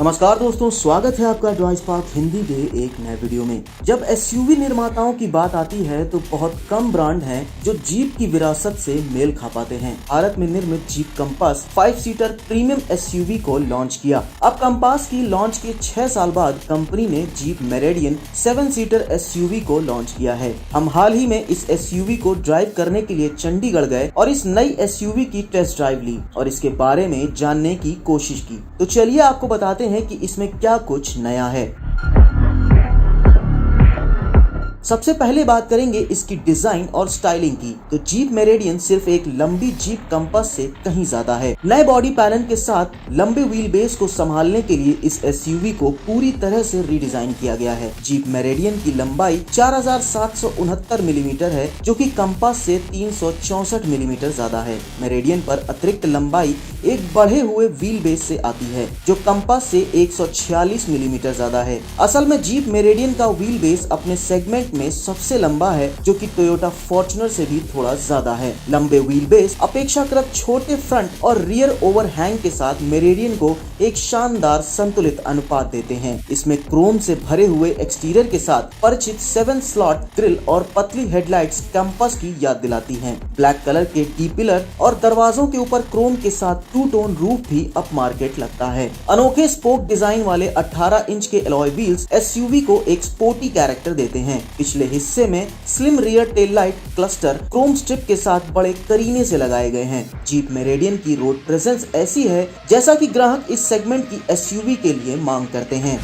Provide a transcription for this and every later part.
नमस्कार दोस्तों, स्वागत है आपका ड्राइव स्पार्क हिंदी के एक नए वीडियो में। जब एसयूवी निर्माताओं की बात आती है तो बहुत कम ब्रांड हैं जो जीप की विरासत से मेल खा पाते हैं। भारत में निर्मित jeep compass 5 seater premium SUV को लॉन्च किया। अब कंपास की लॉन्च के 6 साल बाद कंपनी ने जीप मेरिडियन 7 सीटर एसयूवी को लॉन्च किया है। हम हाल ही में इस एसयूवी को ड्राइव करने के लिए चंडीगढ़ गए और इस नई एसयूवी की टेस्ट ड्राइव ली और इसके बारे में जानने की कोशिश की। तो चलिए आपको बताते हैं कि इसमें क्या कुछ नया है। सबसे पहले बात करेंगे इसकी डिजाइन और स्टाइलिंग की। तो जीप मेरिडियन सिर्फ एक लंबी जीप कंपास से कहीं ज्यादा है। नए बॉडी पैनल के साथ लंबे व्हील बेस को संभालने के लिए इस एसयूवी को पूरी तरह से रीडिजाइन किया गया है। जीप मेरिडियन की लंबाई 4769 मिलीमीटर है, जो कि कंपास से 364 मिलीमीटर ज्यादा है। मेरिडियन पर अतिरिक्त लंबाई एक बढ़े हुए व्हील बेस से आती है, जो कंपास से 146 मिलीमीटर ज्यादा है। असल में जीप मेरिडियन का व्हील बेस अपने सेगमेंट में सबसे लंबा है, जो कि टोयोटा फॉर्च्यूनर से भी थोड़ा ज्यादा है। लंबे व्हील बेस अपेक्षाकृत छोटे फ्रंट और रियर ओवरहैंग के साथ मेरिडियन को एक शानदार संतुलित अनुपात देते हैं। इसमें क्रोम से भरे हुए एक्सटीरियर के साथ परिचित 7 स्लॉट ग्रिल और पतली हेडलाइट्स कंपास की याद दिलाती हैं। ब्लैक कलर के टी पिलर और दरवाजों के ऊपर क्रोम के साथ 2 टोन रूफ भी अप मार्केट लगता है। अनोखे स्पोक डिजाइन वाले 18 इंच के एलॉय व्हील्स एसयूवी को एक स्पोर्टी कैरेक्टर देते हैं। पिछले हिस्से में slim rear tail light cluster Chrome strip के साथ बड़े करीने से लगाए गए हैं। जीप मेरिडियन की रोड प्रेजेंस ऐसी है जैसा कि ग्राहक इस सेगमेंट की एसयूवी के लिए मांग करते हैं।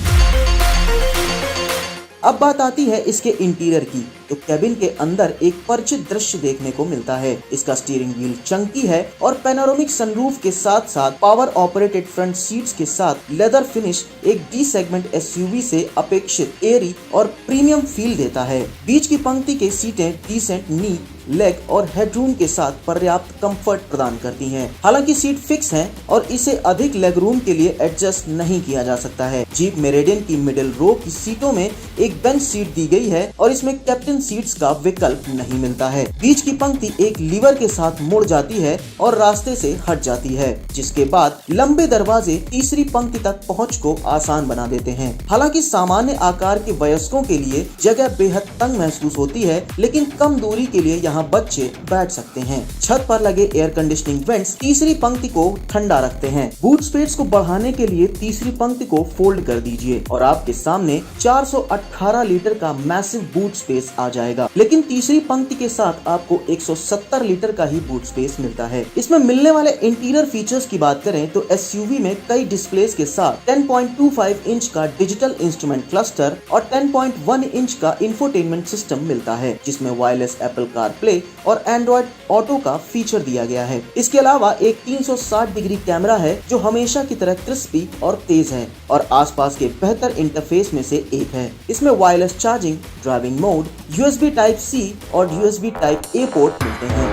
अब बात आती है इसके इंटीरियर की। तो कैबिन के अंदर एक परिचित दृश्य देखने को मिलता है। इसका स्टीयरिंग व्हील चंकी है और पैनोरामिक सनरूफ के साथ साथ पावर ऑपरेटेड फ्रंट सीट्स के साथ लेदर फिनिश एक डी सेगमेंट एसयूवी से अपेक्षित एयरी और प्रीमियम फील देता है। बीच की पंक्ति के सीटें डिसेंट नी, लेग और हेडरूम के साथ पर्याप्त कंफर्ट प्रदान करती हैं। हालांकि सीट फिक्स हैं और इसे अधिक लेग रूम के लिए एडजस्ट नहीं किया जा सकता है। जीप मेरिडियन की मिडिल रो की सीटों में एक बेंच सीट दी गई है और इसमें कैप्टन सीट्स का विकल्प नहीं मिलता है। बीच की पंक्ति एक लीवर के साथ मुड़ जाती है और रास्ते से हट जाती है, जिसके बाद लंबे दरवाजे तीसरी पंक्ति तक पहुंच को आसान बना देते हैं। हालांकि सामान्य आकार के वयस्कों के लिए जगह बेहद तंग महसूस होती है, लेकिन कम दूरी के लिए यहाँ बच्चे बैठ सकते हैं। छत पर लगे एयर कंडीशनिंग वेंट्स तीसरी पंक्ति को ठंडा रखते हैं। बूट स्पेस को बढ़ाने के लिए तीसरी पंक्ति को फोल्ड कर दीजिए और आपके सामने 418 लीटर का मैसिव बूट स्पेस आ जाएगा। लेकिन तीसरी पंक्ति के साथ आपको 170 लीटर का ही बूट स्पेस मिलता है। इसमें मिलने वाले इंटीरियर फीचर्स की बात करें तो एसयूवी में कई डिस्प्लेस के साथ 10.25 इंच का डिजिटल इंस्ट्रूमेंट क्लस्टर और 10.1 इंच का इंफोटेनमेंट सिस्टम मिलता है, जिसमें वायरलेस एप्पल कारप्ले और एंड्रॉइड ऑटो का फीचर दिया गया है। इसके अलावा एक 360 डिग्री कैमरा है, जो हमेशा की तरह क्रिस्पी और तेज है और आसपास के बेहतर इंटरफेस में से एक है। इसमें wireless charging, driving mode, USB type C और USB टाइप A पोर्ट मिलते हैं।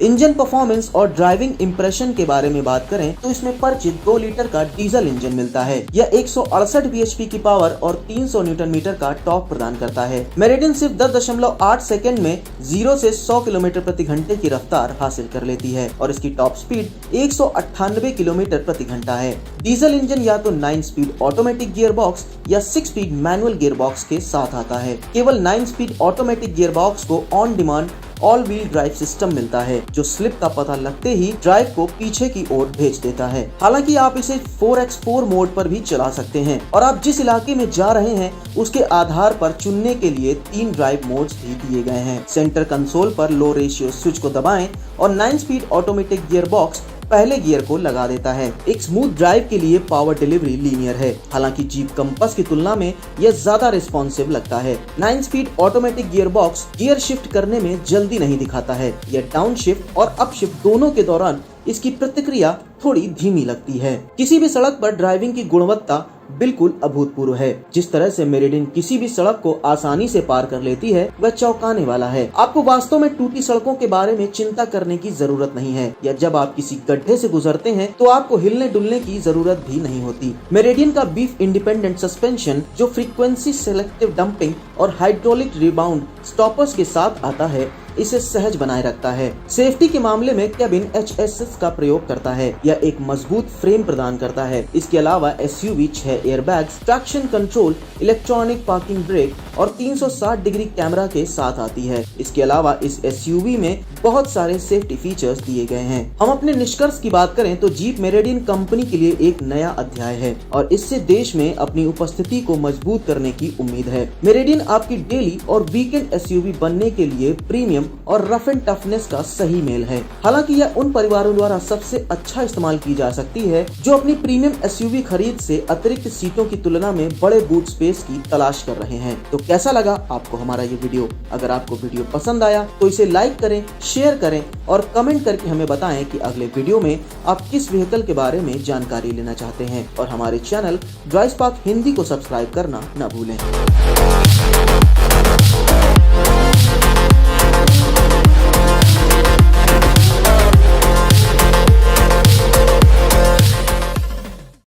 इंजन परफॉर्मेंस और ड्राइविंग इंप्रेशन के बारे में बात करें तो इसमें परिचित 2 लीटर का डीजल इंजन मिलता है। यह 168 bhp की पावर और 300 न्यूटन मीटर का टॉर्क प्रदान करता है। मेरिडियन सिर्फ 10.8 सेकंड में 0 से 100 किलोमीटर प्रति घंटे की रफ्तार हासिल कर लेती है और इसकी टॉप स्पीड 198 किलोमीटर प्रति घंटा है। डीजल इंजन या तो 9 स्पीड ऑटोमेटिक गियर बॉक्स या 6 स्पीड मैनुअल गियर बॉक्स के साथ आता है। केवल 9 स्पीड ऑटोमेटिक गियर बॉक्स को on demand all wheel drive system मिलता है, जो स्लिप का पता लगते ही ड्राइव को पीछे की ओर भेज देता है। हालांकि आप इसे 4x4 मोड पर भी चला सकते हैं और आप जिस इलाके में जा रहे हैं उसके आधार पर चुनने के लिए 3 ड्राइव मोड्स भी दिए गए हैं। सेंटर कंसोल पर लो रेशियो स्विच को दबाएं और 9 स्पीड ऑटोमेटिक गियर बॉक्स पहले गियर को लगा देता है। एक स्मूथ ड्राइव के लिए पावर डिलीवरी लीनियर है। हालांकि जीप कंपास की तुलना में यह ज्यादा रिस्पॉन्सिव लगता है। 9 speed automatic gear box gear shift करने में जल्दी नहीं दिखाता है। यह डाउन शिफ्ट और अप शिफ्ट दोनों के दौरान इसकी प्रतिक्रिया थोड़ी धीमी लगती है। किसी भी सड़क पर ड्राइविंग की गुणवत्ता बिल्कुल अभूतपूर्व है। जिस तरह से मेरिडियन किसी भी सड़क को आसानी से पार कर लेती है, वह चौंकाने वाला है। आपको वास्तव में टूटी सड़कों के बारे में चिंता करने की जरूरत नहीं है, या जब आप किसी गड्ढे से गुजरते हैं तो आपको हिलने डुलने की जरूरत भी नहीं होती। मेरिडियन का बीफ इंडिपेंडेंट सस्पेंशन, जो फ्रीक्वेंसी सेलेक्टिव डंपिंग और हाइड्रोलिक रिबाउंड स्टॉपर्स के साथ आता है, इसे सहज बनाए रखता है। सेफ्टी के मामले में केबिन HSS का प्रयोग करता है। यह एक मजबूत फ्रेम प्रदान करता है। इसके अलावा SUV 6 airbags, traction control, electronic parking brake और 360 डिग्री कैमरा के साथ आती है। इसके अलावा इस SUV में बहुत सारे सेफ्टी फीचर्स दिए गए हैं। हम अपने निष्कर्ष की बात करें तो जीप मेरिडियन कंपनी के लिए एक नया अध्याय है और इससे देश में अपनी उपस्थिति को मजबूत करने की उम्मीद है। मेरिडियन आपकी डेली और वीकेंड SUV बनने के लिए प्रीमियम और रफ एंड टफनेस का सही मेल है। हालांकि यह उन परिवारों द्वारा सबसे अच्छा इस्तेमाल की जा सकती है जो अपनी प्रीमियम SUV खरीद से अतिरिक्त सीटों की तुलना में बड़े बूट स्पेस की तलाश कर रहे हैं। तो कैसा लगा आपको हमारा ये वीडियो? अगर आपको वीडियो पसंद आया तो इसे लाइक करें, शेयर करें और कमेंट करके हमें बताएं कि अगले वीडियो में आप किस व्हीकल के बारे में जानकारी लेना चाहते हैं। और हमारे चैनल ड्राइव स्पार्क हिंदी को सब्सक्राइब करना न भूलें।